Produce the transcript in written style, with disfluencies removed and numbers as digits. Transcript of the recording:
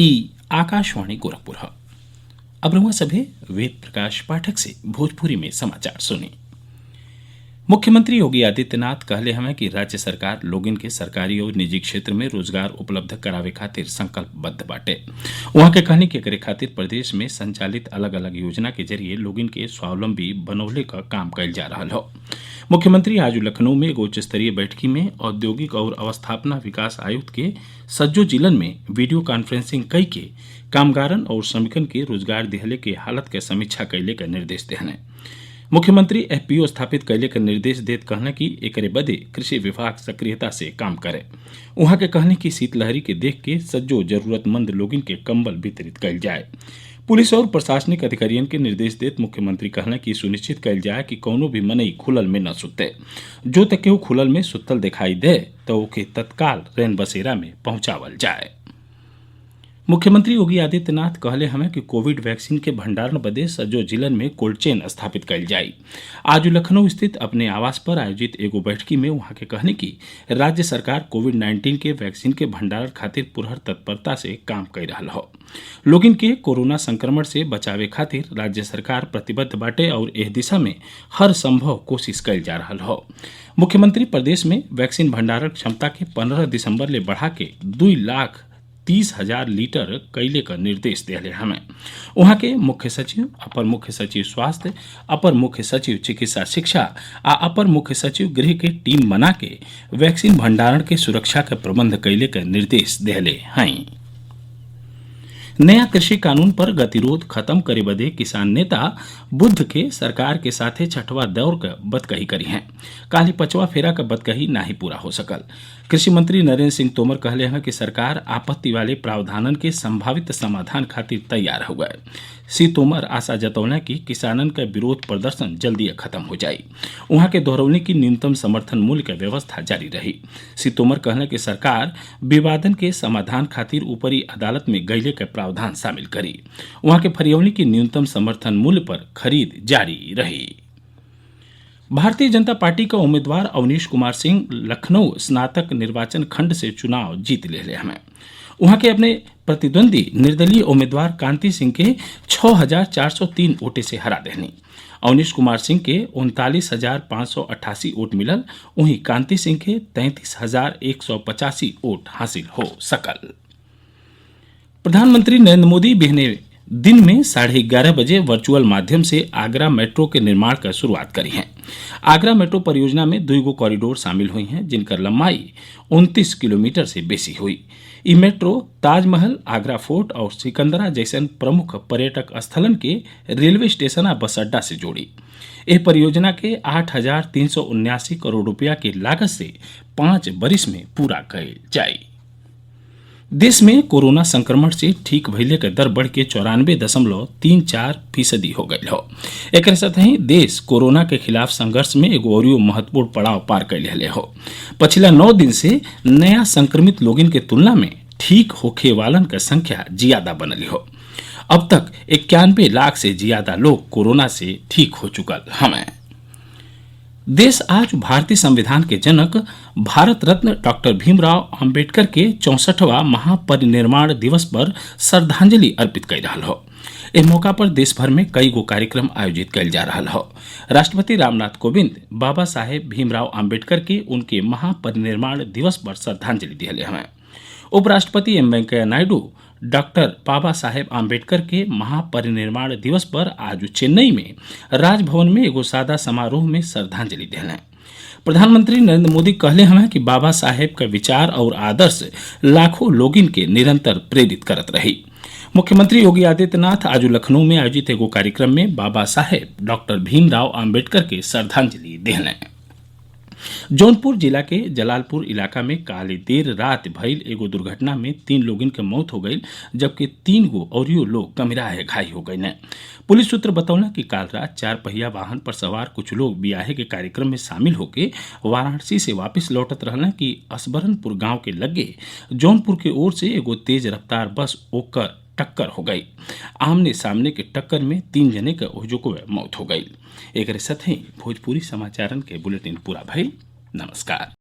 ई आकाशवाणी गोरखपुर है। अब रहुआ सभे वेद प्रकाश पाठक से भोजपुरी में समाचार सुनी। मुख्यमंत्री योगी आदित्यनाथ कहले हमें कि राज्य सरकार लोगन के सरकारी और निजी क्षेत्र में रोजगार उपलब्ध करावे खातिर संकल्पबद्ध बाटे। वहां के कहनी कि एकरे खातिर प्रदेश में संचालित अलग अलग योजना के जरिए लोगन के स्वावलंबी बनौले का काम कइल जा रहा हो। मुख्यमंत्री आज लखनऊ में एक उच्च स्तरीय बैठकी में औद्योगिक और अवस्थापना विकास आयुक्त के सज्जो जिलन में वीडियो कॉन्फ्रेंसिंग कई के कामगारन और श्रमिकन के रोजगार दिहले के हालत के समीक्षा कैले का निर्देश देहने। मुख्यमंत्री एफपीओ स्थापित कैले का निर्देश देत कहना कि एकरे बदे कृषि विभाग सक्रियता से काम करे। वहां के कहने की शीतलहरी के देख के सज्जो जरूरतमंद लोगन के कंबल वितरित कैल जाए। पुलिस और प्रशासनिक अधिकारियों के निर्देश देत मुख्यमंत्री कहना कि सुनिश्चित कैल जाए कि कौनो भी मनई खुलल में न सुते। जो तक केहू खुलल में सुतल दिखाई दे तो ओके तत्काल रैन बसेरा में पहुंचावल जाए। मुख्यमंत्री योगी आदित्यनाथ कहले हमें कि कोविड वैक्सीन के भंडारण बदे सज्जो जिलन में कोल्ड चेन स्थापित कैल जाई। आज लखनऊ स्थित अपने आवास पर आयोजित एगो बैठकी में वहां के कहने की राज्य सरकार कोविड-19 के वैक्सीन के भंडारण खातिर पुरहर तत्परता से काम कर रहा हो। लोगिन के कोरोना संक्रमण से बचावे खातिर राज्य सरकार प्रतिबद्ध बाटे और एह दिशा में हर संभव कोशिश कैल जा रहा हो। मुख्यमंत्री प्रदेश में वैक्सीन भंडारण क्षमता के 15 दिसंबर ले बढ़ा के 2,30,000 लीटर कैले का निर्देश दिले हमें। वहां के मुख्य सचिव, अपर मुख्य सचिव स्वास्थ्य, अपर मुख्य सचिव चिकित्सा शिक्षा आ अपर मुख्य सचिव गृह के टीम बना के वैक्सीन भंडारण के सुरक्षा के प्रबंध कैले का निर्देश दिले हैं। नया कृषि कानून पर गतिरोध खत्म करे बदे किसान नेता बुद्ध के सरकार के साथे छठवा दौर का बतकही करी हैं। काली पचवा फेरा का बतकही ना ही पूरा हो सकल। कृषि मंत्री नरेंद्र सिंह तोमर कहले हैं कि सरकार आपत्ति वाले प्रावधानन के संभावित समाधान खातिर तैयार हो गए। श्री तोमर आशा जतौना कि किसानन का विरोध प्रदर्शन जल्दी खत्म हो जाये। वहां के दोहरौनी की न्यूनतम समर्थन मूल्य का व्यवस्था जारी रही। श्री तोमर कहले कि सरकार विवादन के समाधान खातिर ऊपरी अदालत में गैले के प्रावधान शामिल करी। वहां के फरियौनी की न्यूनतम समर्थन मूल्य पर खरीद जारी रही। भारतीय जनता पार्टी का उम्मीदवार अवनीश कुमार सिंह लखनऊ स्नातक निर्वाचन खंड से चुनाव जीत ले हमें। वहां के अपने प्रतिद्वंदी निर्दलीय उम्मीदवार कांति सिंह के 6,403 वोटे से हरा देनी। अवनीश कुमार सिंह के 39,588 वोट मिलल, वहीं कांति सिंह के 33,185 वोट हासिल हो सकल। प्रधानमंत्री नरेंद्र मोदी बिहने दिन में 11:30 बजे वर्चुअल माध्यम से आगरा मेट्रो के निर्माण का शुरुआत करी है। आगरा मेट्रो परियोजना में 2 कॉरिडोर शामिल हुई हैं, जिनकर लंबाई 29 किलोमीटर से बेसी हुई। ई मेट्रो ताजमहल, आगरा फोर्ट और सिकंदरा जैसन प्रमुख पर्यटक स्थलन के रेलवे स्टेशन आ बस अड्डा से जोड़ी। यह परियोजना के 8,379 करोड़ रुपया की लागत से 5 बरिस में पूरा कइल जाई। देश में कोरोना संक्रमण से ठीक भइले के दर बढ़ के 94.34% हो गई हो। एक साथ ही देश कोरोना के खिलाफ संघर्ष में एगो और महत्वपूर्ण पड़ाव पार कैले हो। पिछला 9 दिन से नया संक्रमित लोगन के तुलना में ठीक होखे वालन का संख्या ज्यादा बनली हो। अब तक 91 लाख से ज्यादा लोग कोरोना से ठीक हो चुकल हमें। देश आज भारतीय संविधान के जनक भारत रत्न डॉक्टर भीमराव अंबेडकर के 64वां महापरिनिर्वाण दिवस पर श्रद्धांजलि अर्पित कर रहा हो। इस मौका पर देश भर में कई गो कार्यक्रम आयोजित कइल जा रहा हो। राष्ट्रपति रामनाथ कोविंद बाबा साहेब भीमराव अंबेडकर के उनके महापरिनिर्वाण दिवस पर श्रद्धांजलि दिले हैं। उपराष्ट्रपति एम वेंकैया नायडू डॉक्टर बाबा साहेब आम्बेडकर के महापरिनिर्वाण दिवस पर आज चेन्नई में राजभवन में एगो सादा समारोह में श्रद्धांजलि देने। प्रधानमंत्री नरेंद्र मोदी कहले हमें कि बाबा साहेब का विचार और आदर्श लाखों लोगिन के निरंतर प्रेरित करत रही। मुख्यमंत्री योगी आदित्यनाथ आज लखनऊ में आयोजित एगो कार्यक्रम में बाबा साहेब डॉक्टर भीमराव आम्बेडकर के श्रद्धांजलि देने। जौनपुर जिला के जलालपुर इलाका में काली देर रात भइल एगो दुर्घटना में 3 लोगन के मौत हो गई, जबकि 3 गो और लोग गंभीर घायल हो गए। पुलिस सूत्र बतौला कि काल रात 4 पहिया वाहन पर सवार कुछ लोग बियाहे के कार्यक्रम में शामिल होकर वाराणसी से वापस लौटत रहना कि असबरनपुर गांव के लगे जौनपुर के ओर से एगो तेज रफ्तार बस ओकर टक्कर हो गई। आमने सामने के टक्कर में 3 जने के ओजुको मौत हो गई। एक साथ ही भोजपुरी समाचारन के बुलेटिन पूरा भइल। नमस्कार।